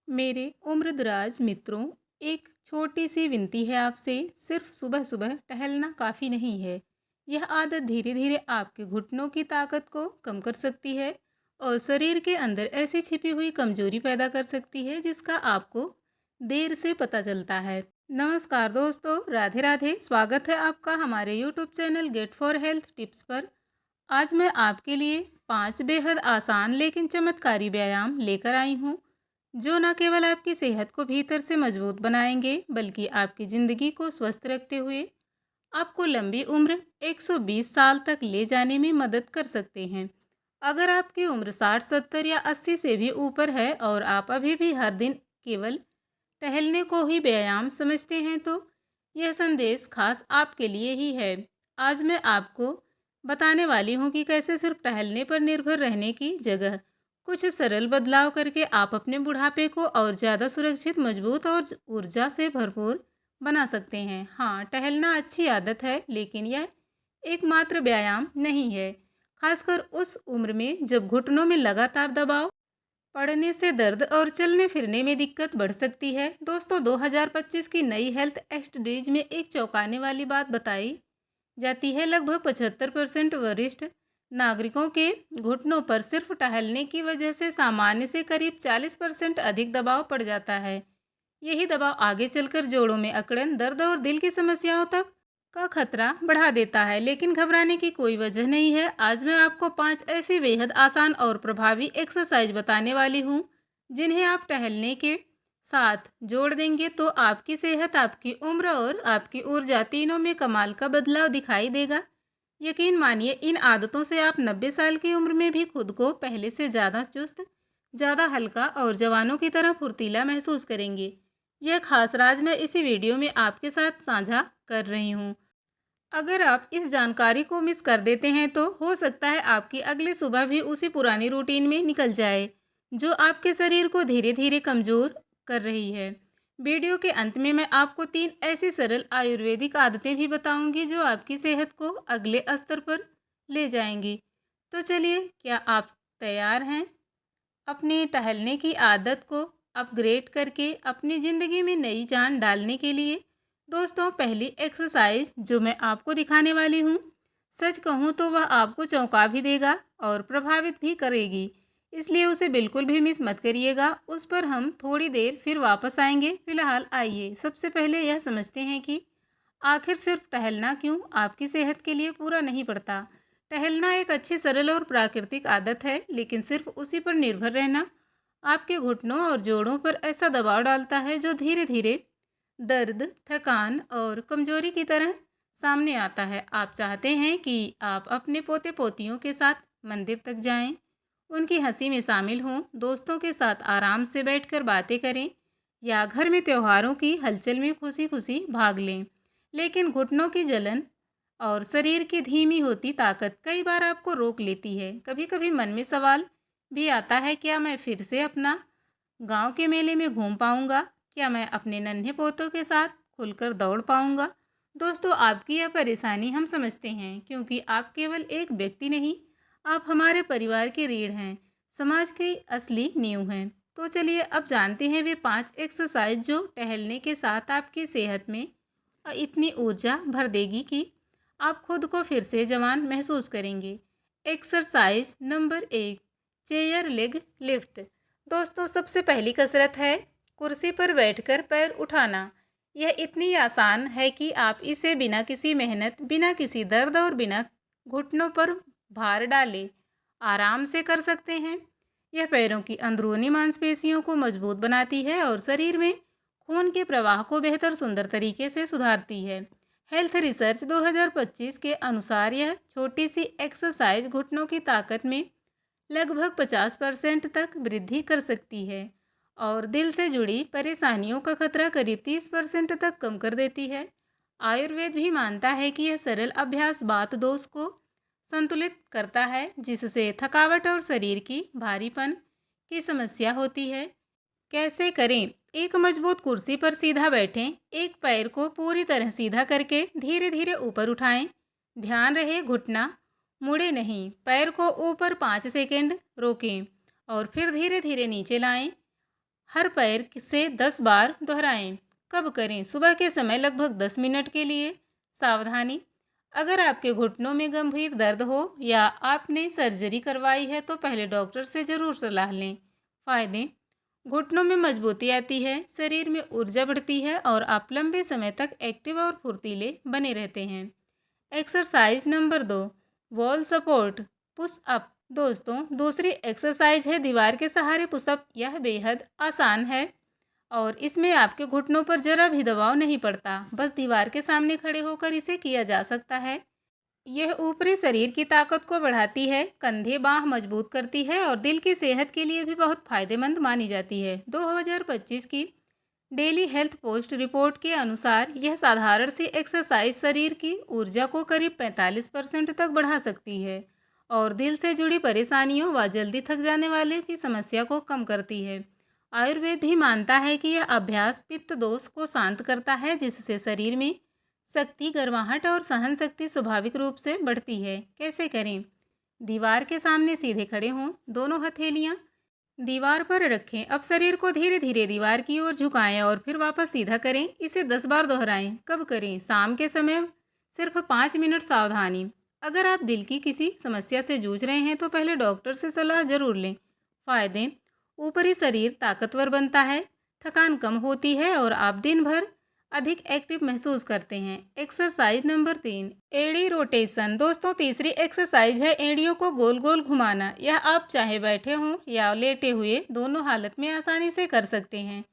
मेरे उम्रदराज मित्रों, एक छोटी सी विनती है आपसे। सिर्फ सुबह सुबह टहलना काफ़ी नहीं है। यह आदत धीरे धीरे आपके घुटनों की ताकत को कम कर सकती है और शरीर के अंदर ऐसी छिपी हुई कमजोरी पैदा कर सकती है जिसका आपको देर से पता चलता है। नमस्कार दोस्तों, राधे राधे। स्वागत है आपका हमारे YouTube channel get for health tips पर। आज मैं आपके लिए 5 बेहद आसान लेकिन चमत्कारी व्यायाम लेकर आई हूँ जो न केवल आपकी सेहत को भीतर से मजबूत बनाएंगे बल्कि आपकी ज़िंदगी को स्वस्थ रखते हुए आपको लंबी उम्र 120 साल तक ले जाने में मदद कर सकते हैं। अगर आपकी उम्र 60, 70 या 80 से भी ऊपर है और आप अभी भी हर दिन केवल टहलने को ही व्यायाम समझते हैं तो यह संदेश खास आपके लिए ही है। आज मैं आपको बताने वाली हूँ कि कैसे सिर्फ टहलने पर निर्भर रहने की जगह कुछ सरल बदलाव करके आप अपने बुढ़ापे को और ज़्यादा सुरक्षित, मजबूत और ऊर्जा से भरपूर बना सकते हैं। हाँ, टहलना अच्छी आदत है लेकिन यह एकमात्र व्यायाम नहीं है, खासकर उस उम्र में जब घुटनों में लगातार दबाव पढ़ने से दर्द और चलने फिरने में दिक्कत बढ़ सकती है। दोस्तों, 2025 की नई हेल्थ एसडीज में एक चौंकाने वाली बात बताई जाती है। लगभग 75% वरिष्ठ नागरिकों के घुटनों पर सिर्फ टहलने की वजह से सामान्य से करीब 40% अधिक दबाव पड़ जाता है। यही दबाव आगे चलकर जोड़ों में अकड़न, दर्द और दिल की समस्याओं तक का खतरा बढ़ा देता है। लेकिन घबराने की कोई वजह नहीं है। आज मैं आपको 5 ऐसी बेहद आसान और प्रभावी एक्सरसाइज बताने वाली हूँ जिन्हें आप टहलने के साथ जोड़ देंगे तो आपकी सेहत, आपकी उम्र और आपकी ऊर्जा तीनों में कमाल का बदलाव दिखाई देगा। यकीन मानिए, इन आदतों से आप 90 साल की उम्र में भी खुद को पहले से ज़्यादा चुस्त, ज़्यादा हल्का और जवानों की तरह फुर्तीला महसूस करेंगे। यह खास राज मैं इसी वीडियो में आपके साथ साझा कर रही हूँ। अगर आप इस जानकारी को मिस कर देते हैं तो हो सकता है आपकी अगली सुबह भी उसी पुरानी रूटीन में निकल जाए जो आपके शरीर को धीरे धीरे कमज़ोर कर रही है। वीडियो के अंत में मैं आपको 3 ऐसी सरल आयुर्वेदिक आदतें भी बताऊंगी जो आपकी सेहत को अगले स्तर पर ले जाएंगी। तो चलिए, क्या आप तैयार हैं अपनी टहलने की आदत को अपग्रेड करके अपनी ज़िंदगी में नई जान डालने के लिए? दोस्तों, पहली एक्सरसाइज जो मैं आपको दिखाने वाली हूँ, सच कहूँ तो वह आपको चौंका भी देगा और प्रभावित भी करेगी, इसलिए उसे बिल्कुल भी मिस मत करिएगा। उस पर हम थोड़ी देर फिर वापस आएंगे। फिलहाल आइए सबसे पहले यह समझते हैं कि आखिर सिर्फ टहलना क्यों आपकी सेहत के लिए पूरा नहीं पड़ता। टहलना एक अच्छी, सरल और प्राकृतिक आदत है, लेकिन सिर्फ उसी पर निर्भर रहना आपके घुटनों और जोड़ों पर ऐसा दबाव डालता है जो धीरे धीरे दर्द, थकान और कमजोरी की तरह सामने आता है। आप चाहते हैं कि आप अपने पोते पोतियों के साथ मंदिर तक जाएं, उनकी हंसी में शामिल हों, दोस्तों के साथ आराम से बैठकर बातें करें या घर में त्योहारों की हलचल में खुशी खुशी भाग लें। लेकिन घुटनों की जलन और शरीर की धीमी होती ताकत कई बार आपको रोक लेती है। कभी कभी मन में सवाल भी आता है, क्या मैं फिर से अपना गांव के मेले में घूम पाऊंगा? क्या मैं अपने नन्हे पोतों के साथ खुलकर दौड़ पाऊंगा? दोस्तों, आपकी यह परेशानी हम समझते हैं, क्योंकि आप केवल एक व्यक्ति नहीं, आप हमारे परिवार की रीढ़ हैं, समाज की असली नींव हैं। तो चलिए अब जानते हैं वे 5 एक्सरसाइज जो टहलने के साथ आपकी सेहत में इतनी ऊर्जा भर देगी कि आप खुद को फिर से जवान महसूस करेंगे। Exercise number 1, chair leg lift. दोस्तों, सबसे पहली कसरत है कुर्सी पर बैठकर पैर उठाना। यह इतनी आसान है कि आप इसे बिना किसी मेहनत, बिना किसी दर्द और बिना घुटनों पर भार डाले आराम से कर सकते हैं। यह पैरों की अंदरूनी मांसपेशियों को मजबूत बनाती है और शरीर में खून के प्रवाह को बेहतर, सुंदर तरीके से सुधारती है। हेल्थ रिसर्च 2025 के अनुसार यह छोटी सी एक्सरसाइज घुटनों की ताकत में लगभग 50% तक वृद्धि कर सकती है और दिल से जुड़ी परेशानियों का खतरा करीब 30% तक कम कर देती है। आयुर्वेद भी मानता है कि यह सरल अभ्यास बात दोष को संतुलित करता है, जिससे थकावट और शरीर की भारीपन की समस्या होती है। कैसे करें? एक मजबूत कुर्सी पर सीधा बैठें, एक पैर को पूरी तरह सीधा करके धीरे धीरे ऊपर उठाएं। ध्यान रहे घुटना मुड़े नहीं। पैर को ऊपर 5 सेकंड रोकें और फिर धीरे धीरे नीचे लाएं। हर पैर से 10 बार दोहराएं। कब करें? सुबह के समय लगभग 10 मिनट के लिए। सावधानी, अगर आपके घुटनों में गंभीर दर्द हो या आपने सर्जरी करवाई है तो पहले डॉक्टर से ज़रूर सलाह लें। फायदे, घुटनों में मजबूती आती है, शरीर में ऊर्जा बढ़ती है और आप लंबे समय तक एक्टिव और फुर्तीले बने रहते हैं। Exercise number 2, wall support push up. दोस्तों, दूसरी एक्सरसाइज है दीवार के सहारे पुशअप। यह बेहद आसान है और इसमें आपके घुटनों पर जरा भी दबाव नहीं पड़ता, बस दीवार के सामने खड़े होकर इसे किया जा सकता है। यह ऊपरी शरीर की ताकत को बढ़ाती है, कंधे बाह मजबूत करती है और दिल की सेहत के लिए भी बहुत फायदेमंद मानी जाती है। 2025 की डेली हेल्थ पोस्ट रिपोर्ट के अनुसार यह साधारण सी एक्सरसाइज शरीर की ऊर्जा को करीब 45% तक बढ़ा सकती है और दिल से जुड़ी परेशानियों व जल्दी थक जाने वाले की समस्या को कम करती है। आयुर्वेद भी मानता है कि यह अभ्यास पित्त दोष को शांत करता है, जिससे शरीर में शक्ति, गर्माहट और सहन शक्ति स्वाभाविक रूप से बढ़ती है। कैसे करें? दीवार के सामने सीधे खड़े हों, दोनों हथेलियां दीवार पर रखें। अब शरीर को धीरे धीरे दीवार की ओर झुकाएं और फिर वापस सीधा करें। इसे 10 बार दोहराएं। कब करें? शाम के समय, सिर्फ 5 मिनट। सावधानी, अगर आप दिल की किसी समस्या से जूझ रहे हैं तो पहले डॉक्टर से सलाह जरूर लें। फायदे, ऊपरी शरीर ताकतवर बनता है, थकान कम होती है और आप दिन भर अधिक एक्टिव महसूस करते हैं। एक्सरसाइज नंबर 3, एड़ी रोटेशन। दोस्तों, तीसरी एक्सरसाइज है एड़ियों को गोल गोल घुमाना। यह आप चाहे बैठे हों या लेटे हुए, दोनों हालत में आसानी से कर सकते हैं।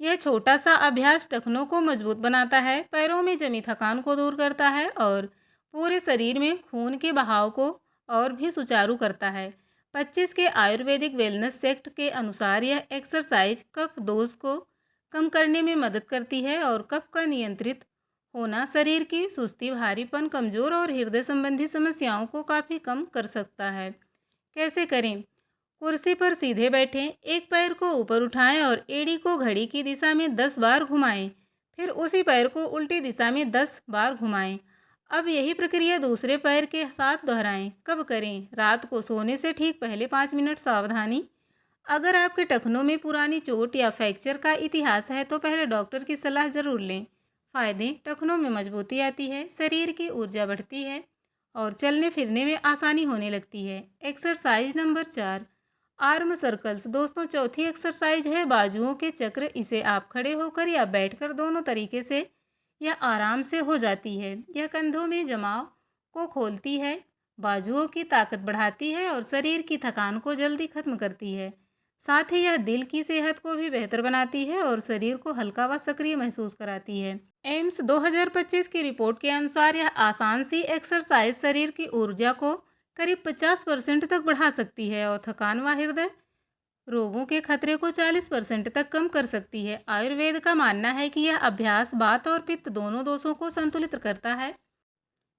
यह छोटा सा अभ्यास टखनों को मजबूत बनाता है, पैरों में जमी थकान को दूर करता है और पूरे शरीर में खून के बहाव को और भी सुचारू करता है। 25 के आयुर्वेदिक वेलनेस सेक्ट के अनुसार यह एक्सरसाइज कफ दोष को कम करने में मदद करती है और कफ का नियंत्रित होना शरीर की सुस्ती, भारीपन, कमजोर और हृदय संबंधी समस्याओं को काफ़ी कम कर सकता है। कैसे करें? कुर्सी पर सीधे बैठें, एक पैर को ऊपर उठाएं और एड़ी को घड़ी की दिशा में 10 बार घुमाएं। फिर उसी पैर को उल्टी दिशा में 10 बार घुमाएं। अब यही प्रक्रिया दूसरे पैर के साथ दोहराएं। कब करें? रात को सोने से ठीक पहले 5 मिनट। सावधानी, अगर आपके टखनों में पुरानी चोट या फ्रैक्चर का इतिहास है तो पहले डॉक्टर की सलाह जरूर लें। फायदे, टखनों में मजबूती आती है, शरीर की ऊर्जा बढ़ती है और चलने फिरने में आसानी होने लगती है। Exercise number 4, arm circles. दोस्तों, चौथी एक्सरसाइज है बाजुओं के चक्र। इसे आप खड़े होकर या बैठकर, दोनों तरीके से यह आराम से हो जाती है। यह कंधों में जमाव को खोलती है, बाजुओं की ताकत बढ़ाती है और शरीर की थकान को जल्दी खत्म करती है। साथ ही यह दिल की सेहत को भी बेहतर बनाती है और शरीर को हल्का व सक्रिय महसूस कराती है। एम्स 2025 की रिपोर्ट के अनुसार यह आसान सी एक्सरसाइज शरीर की ऊर्जा को करीब 50% तक बढ़ा सकती है और थकान व हृदय रोगों के खतरे को 40% तक कम कर सकती है। आयुर्वेद का मानना है कि यह अभ्यास वात और पित्त दोनों दोषों को संतुलित करता है,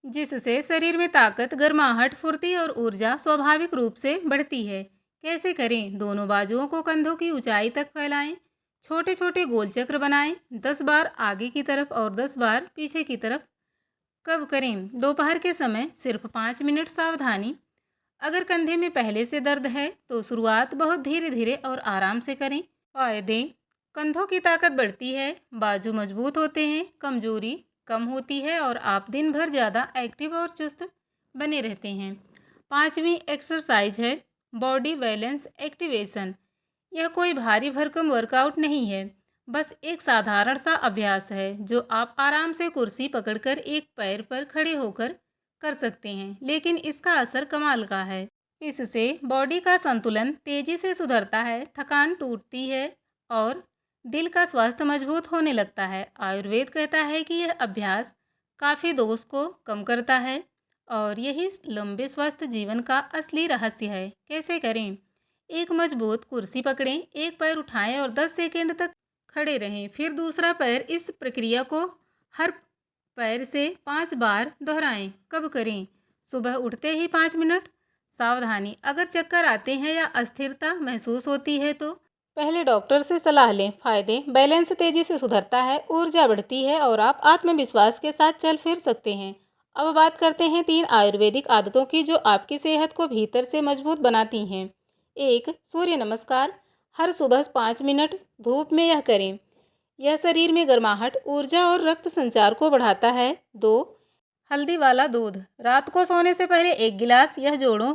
जिससे शरीर में ताकत, गर्माहट, फुर्ती और ऊर्जा स्वाभाविक रूप से बढ़ती है। कैसे करें? दोनों बाजुओं को कंधों की ऊंचाई तक फैलाएं, छोटे छोटे गोल चक्र बनाएं, 10 बार आगे की तरफ और 10 बार पीछे की तरफ। कब करें? दोपहर के समय, सिर्फ 5 मिनट। सावधानी, अगर कंधे में पहले से दर्द है तो शुरुआत बहुत धीरे धीरे और आराम से करें। फायदे, कंधों की ताकत बढ़ती है, बाजू मजबूत होते हैं, कमजोरी कम होती है और आप दिन भर ज़्यादा एक्टिव और चुस्त बने रहते हैं। पांचवी एक्सरसाइज है बॉडी बैलेंस एक्टिवेशन। यह कोई भारी भरकम वर्कआउट नहीं है, बस एक साधारण सा अभ्यास है जो आप आराम से कुर्सी पकड़कर एक पैर पर खड़े होकर कर सकते हैं, लेकिन इसका असर कमाल का है। इससे बॉडी का संतुलन तेजी से सुधरता है, थकान टूटती है और दिल का स्वास्थ्य मजबूत होने लगता है। आयुर्वेद कहता है कि यह अभ्यास काफ़ी दोष को कम करता है और यही लंबे स्वस्थ जीवन का असली रहस्य है। कैसे करें? एक मजबूत कुर्सी पकड़ें, एक पैर उठाएं और 10 सेकंड तक खड़े रहें। फिर दूसरा पैर। इस प्रक्रिया को हर पैर से 5 बार दोहराएं। कब करें? सुबह उठते ही 5 मिनट। सावधानी, अगर चक्कर आते हैं या अस्थिरता महसूस होती है तो पहले डॉक्टर से सलाह लें। फायदे, बैलेंस तेजी से सुधरता है, ऊर्जा बढ़ती है और आप आत्मविश्वास के साथ चल फिर सकते हैं। अब बात करते हैं 3 आयुर्वेदिक आदतों की जो आपकी सेहत को भीतर से मजबूत बनाती हैं। 1, सूर्य नमस्कार। हर सुबह 5 मिनट धूप में यह करें। यह शरीर में गर्माहट, ऊर्जा और रक्त संचार को बढ़ाता है। 2. हल्दी वाला दूध। रात को सोने से पहले 1 गिलास। यह जोड़ों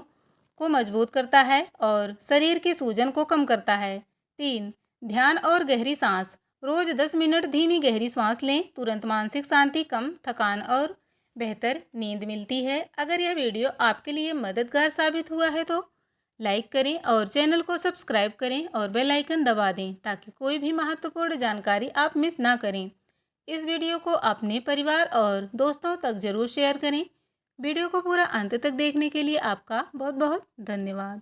को मजबूत करता है और शरीर की सूजन को कम करता है। 3. ध्यान और गहरी सांस। रोज 10 मिनट धीमी गहरी सांस लें। तुरंत मानसिक शांति, कम थकान और बेहतर नींद मिलती है। अगर यह वीडियो आपके लिए मददगार साबित हुआ है तो लाइक करें और चैनल को सब्सक्राइब करें और बेल आइकन दबा दें ताकि कोई भी महत्वपूर्ण जानकारी आप मिस ना करें। इस वीडियो को अपने परिवार और दोस्तों तक ज़रूर शेयर करें। वीडियो को पूरा अंत तक देखने के लिए आपका बहुत बहुत धन्यवाद।